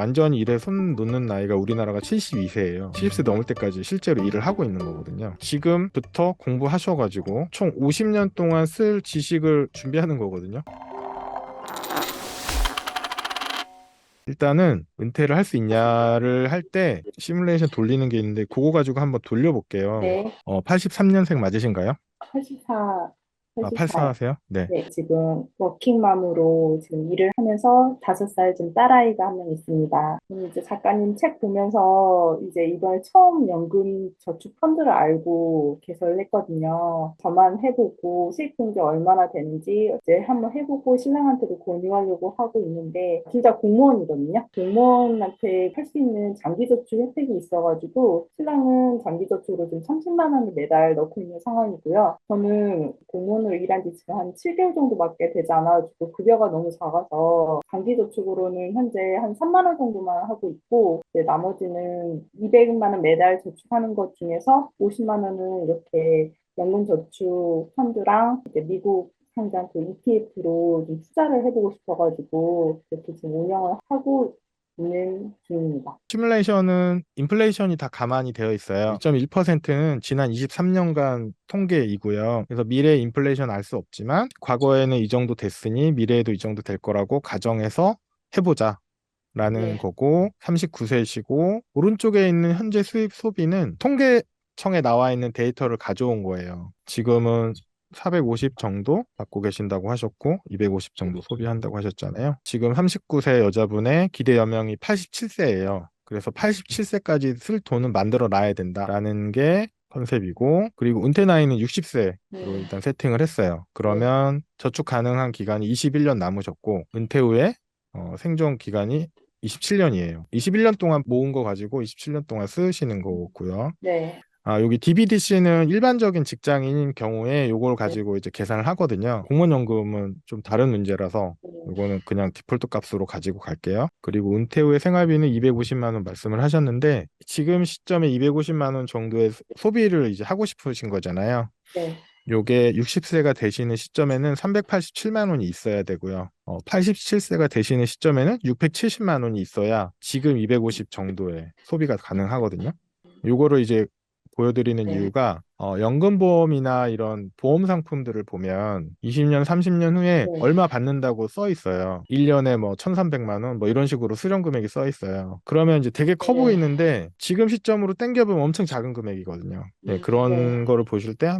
완전히 일에 손 놓는 나이가 우리나라가 72세예요. 70세 넘을 때까지 실제로 일을 하고 있는 거거든요. 지금부터 공부하셔가지고 총 50년 동안 쓸 지식을 준비하는 거거든요. 일단은 은퇴를 할 수 있냐를 할 때 시뮬레이션 돌리는 게 있는데 그거 가지고 한번 돌려볼게요. 네, 83년생 맞으신가요? 84, 아, 84요. 84세요? 네. 네, 지금 워킹맘으로 지금 일을 하면서 5살 좀 딸아이가 한 명 있습니다. 이제 작가님 책 보면서 이제 이번에 처음 연금 저축 펀드를 알고 개설을 했거든요. 저만 해보고 수익 게 얼마나 되는지 이제 한번 해보고 신랑한테도 권유하려고 하고 있는데 둘 다 공무원이거든요. 공무원한테 할 수 있는 장기저축 혜택이 있어가지고 신랑은 장기저축으로 지금 30만 원을 매달 넣고 있는 상황이고요. 저는 공무원으로 일한 지 지금 한 7개월 정도밖에 되지 않아가지고 급여가 너무 작아서 장기저축으로는 현재 한 3만 원 정도만 하고 있고 이제 나머지는 200만 원 매달 저축하는 것 중에서 50만 원은 이렇게 연금저축 펀드랑 이제 미국 상장 그 ETF로 좀 투자를 해보고 싶어가지고 이렇게 지금 운영을 하고 있는 중입니다. 시뮬레이션은 인플레이션이 다 가만히 되어 있어요. 1.1%는 지난 23년간 통계이고요. 그래서 미래 인플레이션 알 수 없지만 과거에는 이 정도 됐으니 미래에도 이 정도 될 거라고 가정해서 해보자. 라는 네. 거고 39세시고 오른쪽에 있는 현재 수입 소비는 통계청에 나와 있는 데이터를 가져온 거예요. 지금은 450 정도 받고 계신다고 하셨고 250 정도 소비한다고 하셨잖아요. 지금 39세 여자분의 기대 연명이 87세예요. 그래서 87세까지 쓸 돈은 만들어 놔야 된다라는 게 컨셉이고 그리고 은퇴 나이는 60세로 네. 일단 세팅을 했어요. 네. 그러면 저축 가능한 기간이 21년 남으셨고 은퇴 후에 생존 기간이 27년이에요. 21년 동안 모은 거 가지고 27년 동안 쓰시는 거고요. 네. 아, 여기 DBDC는 일반적인 직장인인 경우에 요걸 네. 가지고 이제 계산을 하거든요. 공무원연금은 좀 다른 문제라서 요거는 그냥 디폴트 값으로 가지고 갈게요. 그리고 은퇴 후에 생활비는 250만 원 말씀을 하셨는데 지금 시점에 250만 원 정도의 소비를 이제 하고 싶으신 거잖아요. 네. 요게 60세가 되시는 시점에는 387만 원이 있어야 되고요. 87세가 되시는 시점에는 670만 원이 있어야 지금 250 정도의 소비가 가능하거든요. 요거를 이제 보여드리는 네. 이유가 연금보험이나 이런 보험 상품들을 보면 20년, 30년 후에 네. 얼마 받는다고 써 있어요. 1년에 뭐 1,300만 원 뭐 이런 식으로 수령 금액이 써 있어요. 그러면 이제 되게 커 네. 보이는데 지금 시점으로 땡겨보면 엄청 작은 금액이거든요. 네, 네. 그런 거를 보실 때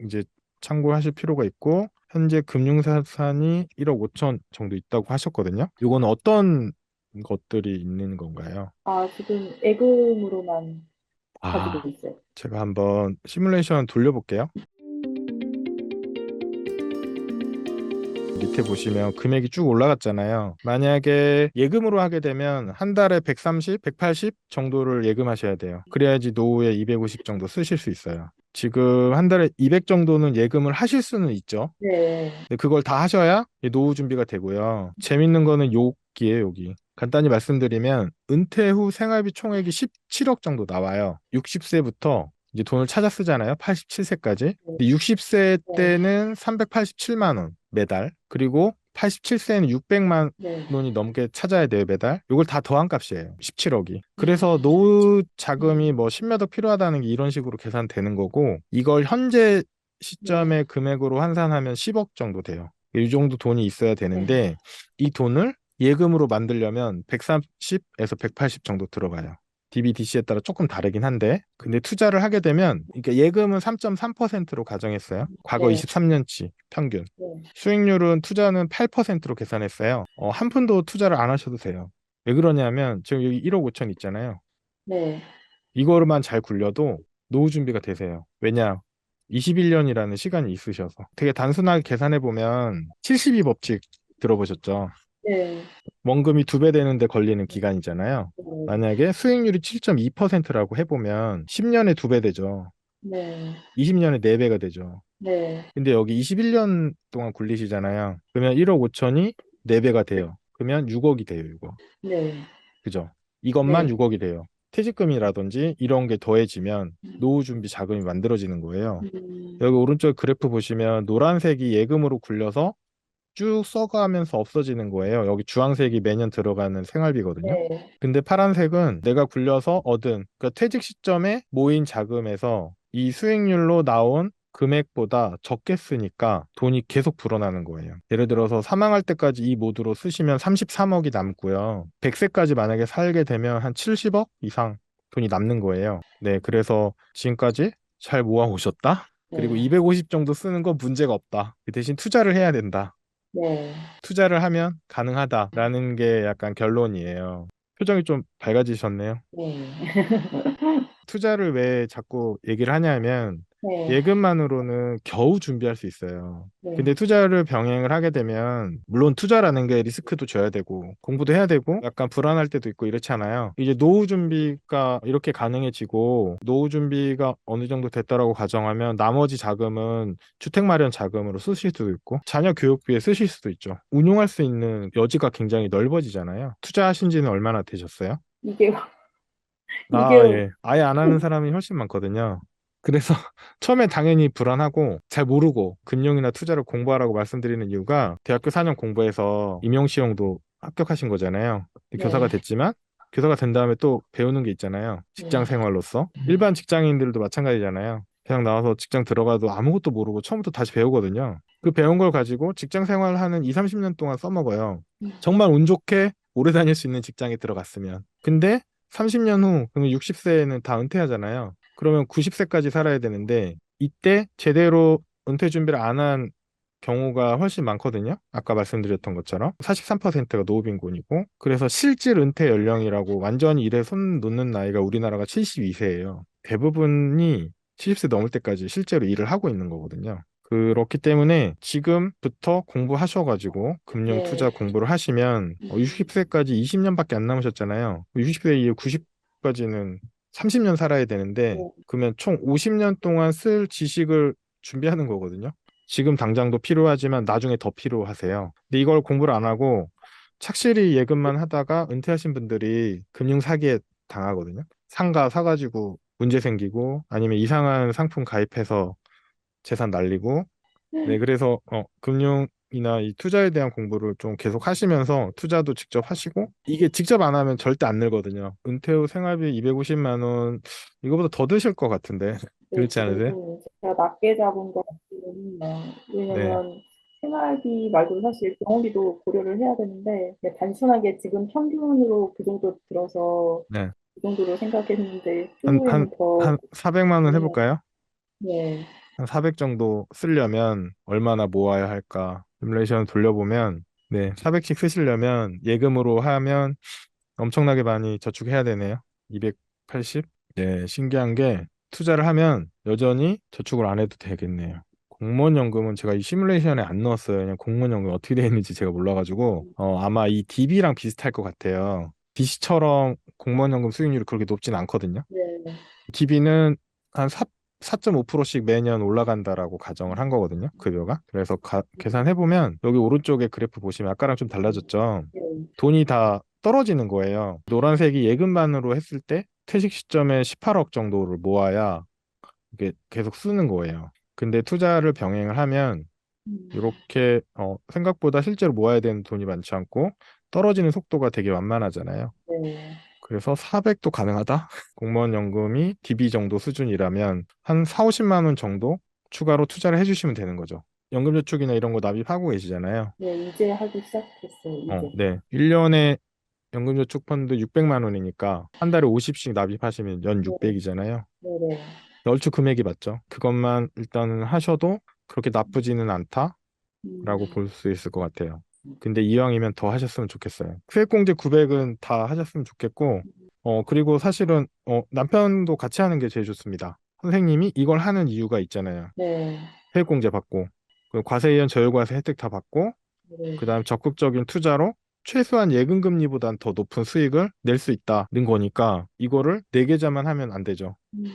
이제 참고하실 필요가 있고 현재 금융자산이 1억 5천 정도 있다고 하셨거든요. 이거는 어떤 것들이 있는 건가요? 아, 지금 예금으로만 가지고 아, 있어요. 제가 한번 시뮬레이션 돌려볼게요. 밑에 보시면 금액이 쭉 올라갔잖아요. 만약에 예금으로 하게 되면 한 달에 130, 180 정도를 예금하셔야 돼요. 그래야지 노후에 250 정도 쓰실 수 있어요. 지금 한 달에 200 정도는 예금을 하실 수는 있죠. 네. 근데 그걸 다 하셔야 이 노후 준비가 되고요. 재밌는 거는 여기에요, 여기. 간단히 말씀드리면 은퇴 후 생활비 총액이 17억 정도 나와요. 60세부터 이제 돈을 찾아 쓰잖아요. 87세까지. 네. 근데 60세 네. 때는 387만 원 매달. 그리고 87세는 600만 네. 원이 넘게 찾아야 돼요, 매달. 이걸 다 더한 값이에요. 17억이. 음. 그래서 노후 자금이 뭐 10몇 억 필요하다는 게 이런 식으로 계산되는 거고 이걸 현재 네. 시점의 금액으로 환산하면 10억 정도 돼요. 이 정도 돈이 있어야 네. 되는데 이 돈을 예금으로 만들려면 130에서 180 정도 들어가요. DBDC에 따라 조금 다르긴 한데 근데 투자를 하게 되면 그러니까 예금은 3.3%로 가정했어요. 과거 네. 23년치 평균. 네. 수익률은 투자는 8%로 계산했어요. 한 푼도 투자를 안 하셔도 돼요. 왜 그러냐면 지금 여기 1억 5천 있잖아요. 네. 이거로만 잘 굴려도 노후 준비가 되세요. 왜냐? 21년이라는 시간이 있으셔서. 되게 단순하게 계산해 보면 72 법칙 들어보셨죠? 네. 원금이 2배 되는데 걸리는 기간이잖아요. 네. 만약에 수익률이 7.2%라고 해보면 10년에 2배 되죠. 네. 20년에 4배가 되죠. 네. 근데 여기 21년 동안 굴리시잖아요. 그러면 1억 5천이 4배가 돼요. 그러면 6억이 돼요, 이거. 네. 그죠? 이것만 네. 6억이 돼요. 퇴직금이라든지 이런 게 더해지면 노후 준비 자금이 만들어지는 거예요. 음. 여기 오른쪽 그래프 보시면 노란색이 예금으로 굴려서 쭉 써가면서 없어지는 거예요. 여기 주황색이 매년 들어가는 생활비거든요. 네, 근데 파란색은 내가 굴려서 얻은, 그러니까 퇴직 시점에 모인 자금에서 이 수익률로 나온 금액보다 적게 쓰니까 돈이 계속 불어나는 거예요. 예를 들어서 사망할 때까지 이 모드로 쓰시면 33억이 남고요. 100세까지 만약에 살게 되면 한 70억 이상 돈이 남는 거예요. 네, 그래서 지금까지 잘 모아 오셨다. 그리고 네, 250 정도 쓰는 건 문제가 없다. 그 대신 투자를 해야 된다. 네, 투자를 하면 가능하다라는 게 약간 결론이에요. 표정이 좀 밝아지셨네요. 네, 투자를 왜 자꾸 얘기를 하냐면 네, 예금만으로는 겨우 준비할 수 있어요. 근데 네, 투자를 병행을 하게 되면 물론 투자라는 게 리스크도 져야 되고 공부도 해야 되고 약간 불안할 때도 있고 이렇잖아요. 이제 노후 준비가 이렇게 가능해지고 노후 준비가 어느 정도 됐다라고 가정하면 나머지 자금은 주택 마련 자금으로 쓰실 수도 있고 자녀 교육비에 쓰실 수도 있죠. 운용할 수 있는 여지가 굉장히 넓어지잖아요. 투자하신 지는 얼마나 되셨어요? 이게, 이게, 아, 예. 아예 안 하는 사람이 훨씬 많거든요. 그래서 처음에 당연히 불안하고 잘 모르고 금융이나 투자를 공부하라고 말씀드리는 이유가 대학교 4년 공부해서 임용시험도 합격하신 거잖아요. 교사가 네, 됐지만 교사가 된 다음에 또 배우는 게 있잖아요. 직장 네, 생활로서. 일반 직장인들도 마찬가지잖아요. 그냥 나와서 직장 들어가도 아무것도 모르고 처음부터 다시 배우거든요. 그 배운 걸 가지고 직장 생활하는 2, 30년 동안 써먹어요. 정말 운 좋게 오래 다닐 수 있는 직장에 들어갔으면. 근데 30년 후, 그러면 60세에는 다 은퇴하잖아요. 그러면 90세까지 살아야 되는데, 이때 제대로 은퇴 준비를 안 한 경우가 훨씬 많거든요. 아까 말씀드렸던 것처럼. 43%가 노후빈곤이고, 그래서 실질 은퇴 연령이라고 완전히 일에 손 놓는 나이가 우리나라가 72세예요. 대부분이 70세 넘을 때까지 실제로 일을 하고 있는 거거든요. 그렇기 때문에 지금부터 공부하셔가지고 금융 투자 네, 공부를 하시면 60세까지 20년밖에 안 남으셨잖아요. 60세 이후 90까지는 30년 살아야 되는데 네, 그러면 총 50년 동안 쓸 지식을 준비하는 거거든요. 지금 당장도 필요하지만 나중에 더 필요하세요. 근데 이걸 공부를 안 하고 착실히 예금만 하다가 은퇴하신 분들이 금융 사기에 당하거든요. 상가 사가지고 문제 생기고 아니면 이상한 상품 가입해서 재산 날리고 네 그래서 금융이나 이 투자에 대한 공부를 좀 계속 하시면서 투자도 직접 하시고 이게 직접 안 하면 절대 안 늘거든요. 은퇴 후 생활비 250만 원 이거보다 더 드실 것 같은데 네, 그렇지 않으세요? 지금 제가 낮게 잡은 것 같기는 네, 왜냐면 생활비 말고 사실 병원비도 고려를 해야 되는데 그냥 단순하게 지금 평균으로 그 정도 들어서 네. 그 정도로 생각했는데 한, 한, 추후에는 더 한 400만 원 고민이 해볼까요? 네, 한 400 정도 쓰려면 얼마나 모아야 할까? 시뮬레이션 돌려보면 네, 400씩 쓰시려면 예금으로 하면 엄청나게 많이 저축해야 되네요. 280? 네, 신기한 게 투자를 하면 여전히 저축을 안 해도 되겠네요. 공무원 연금은 제가 이 시뮬레이션에 안 넣었어요. 그냥 공무원 연금 어떻게 되어 있는지 제가 몰라가지고 아마 이 DB랑 비슷할 것 같아요. DC처럼 공무원 연금 수익률이 그렇게 높진 않거든요. 네, DB는 한 4.5%씩 매년 올라간다라고 가정을 한 거거든요. 급여가. 그래서 계산해보면 여기 오른쪽에 그래프 보시면 아까랑 좀 달라졌죠. 네, 돈이 다 떨어지는 거예요. 노란색이 예금만으로 했을 때 퇴직 시점에 18억 정도를 모아야 이게 계속 쓰는 거예요. 근데 투자를 병행을 하면 이렇게 생각보다 실제로 모아야 되는 돈이 많지 않고 떨어지는 속도가 되게 완만하잖아요. 네, 그래서 400도 가능하다? 공무원 연금이 DB 정도 수준이라면 한 4, 50만 원 정도 추가로 투자를 해주시면 되는 거죠. 연금저축이나 이런 거 납입하고 계시잖아요. 네, 이제 하기 시작했어요, 이제. 네. 1년에 연금저축 펀드 600만 원이니까 한 달에 50씩 납입하시면 연 네, 600이잖아요. 네, 네. 얼추 금액이 맞죠. 그것만 일단은 하셔도 그렇게 나쁘지는 않다라고 음, 볼 수 있을 것 같아요. 근데 이왕이면 더 하셨으면 좋겠어요. 세액공제 900은 다 하셨으면 좋겠고, 그리고 사실은, 남편도 같이 하는 게 제일 좋습니다. 선생님이 이걸 하는 이유가 있잖아요. 네, 세액공제 받고, 그 과세이연 저율과세 혜택 다 받고, 네, 그 다음 적극적인 투자로 최소한 예금금리보단 더 높은 수익을 낼 수 있다는 거니까, 이거를 네 계좌만 하면 안 되죠. 음,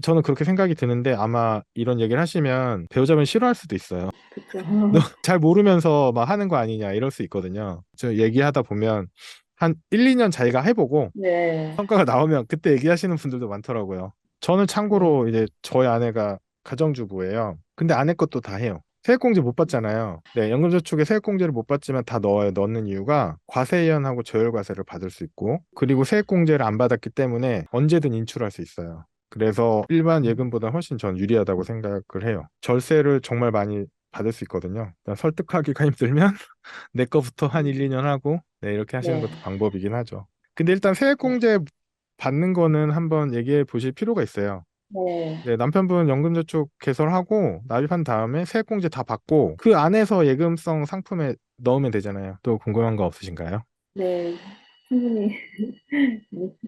저는 그렇게 생각이 드는데 아마 이런 얘기를 하시면 배우자분 싫어할 수도 있어요. 그쵸. 너 잘 모르면서 막 하는 거 아니냐 이럴 수 있거든요. 저 얘기하다 보면 한 1, 2년 자기가 해보고 네, 성과가 나오면 그때 얘기하시는 분들도 많더라고요. 저는 네, 참고로 이제 저희 아내가 가정주부예요. 근데 아내 것도 다 해요. 세액공제 못 받잖아요. 네, 연금저축에 세액공제를 못 받지만 다 넣어요. 넣는 이유가 과세이연하고 저율과세를 받을 수 있고, 그리고 세액공제를 안 받았기 때문에 언제든 인출할 수 있어요. 그래서 일반 예금보다 훨씬 전 유리하다고 생각을 해요. 절세를 정말 많이 받을 수 있거든요. 일단 설득하기가 힘들면 내 거부터 한 1, 2년 하고, 네, 이렇게 하시는 네, 것도 방법이긴 하죠. 근데 일단 네, 세액공제 받는 거는 한번 얘기해 보실 필요가 있어요. 네, 네, 남편분 연금저축 개설하고 납입한 다음에 세액공제 다 받고 그 안에서 예금성 상품에 넣으면 되잖아요. 또 궁금한 거 없으신가요? 네, 충분히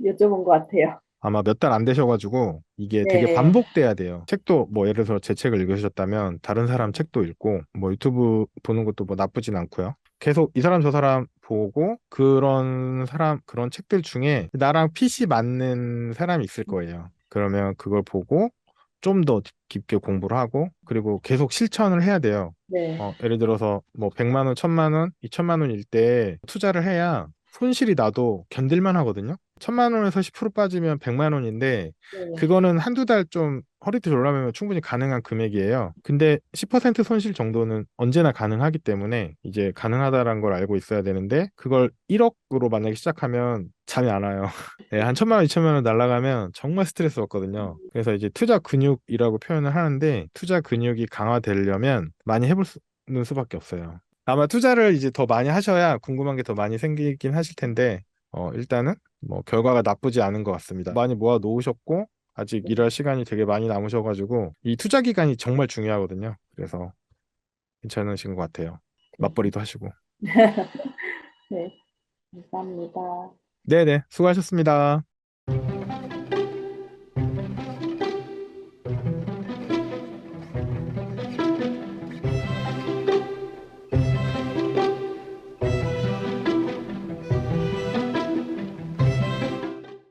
여쭤본 것 같아요. 아마 몇 달 안 되셔가지고 이게 되게 네, 반복돼야 돼요. 책도 뭐 예를 들어서 제 책을 읽으셨다면 다른 사람 책도 읽고 뭐 유튜브 보는 것도 뭐 나쁘진 않고요. 계속 이 사람 저 사람 보고 그런 사람 그런 책들 중에 나랑 핏이 맞는 사람이 있을 거예요. 그러면 그걸 보고 좀 더 깊게 공부를 하고 그리고 계속 실천을 해야 돼요. 네, 예를 들어서 뭐 100만 원, 1000만 원, 2000만 원일 때 투자를 해야 손실이 나도 견딜만 하거든요. 1000만 원에서 10% 빠지면 100만 원인데 네, 그거는 한두 달 좀 허리띠 졸라매면 충분히 가능한 금액이에요. 근데 10% 손실 정도는 언제나 가능하기 때문에 이제 가능하다라는 걸 알고 있어야 되는데 그걸 1억으로 만약에 시작하면 잠이 안 와요. 네, 한 1000만 원, 2000만 원 날라가면 정말 스트레스 받거든요. 그래서 이제 투자 근육이라고 표현을 하는데 투자 근육이 강화되려면 많이 해볼 수밖에 없어요. 아마 투자를 이제 더 많이 하셔야 궁금한 게 더 많이 생기긴 하실 텐데, 일단은 뭐 결과가 나쁘지 않은 것 같습니다. 많이 모아 놓으셨고, 아직 일할 시간이 되게 많이 남으셔가지고, 이 투자 기간이 정말 중요하거든요. 그래서 괜찮으신 것 같아요. 맞벌이도 하시고. 네, 감사합니다. 네네, 수고하셨습니다.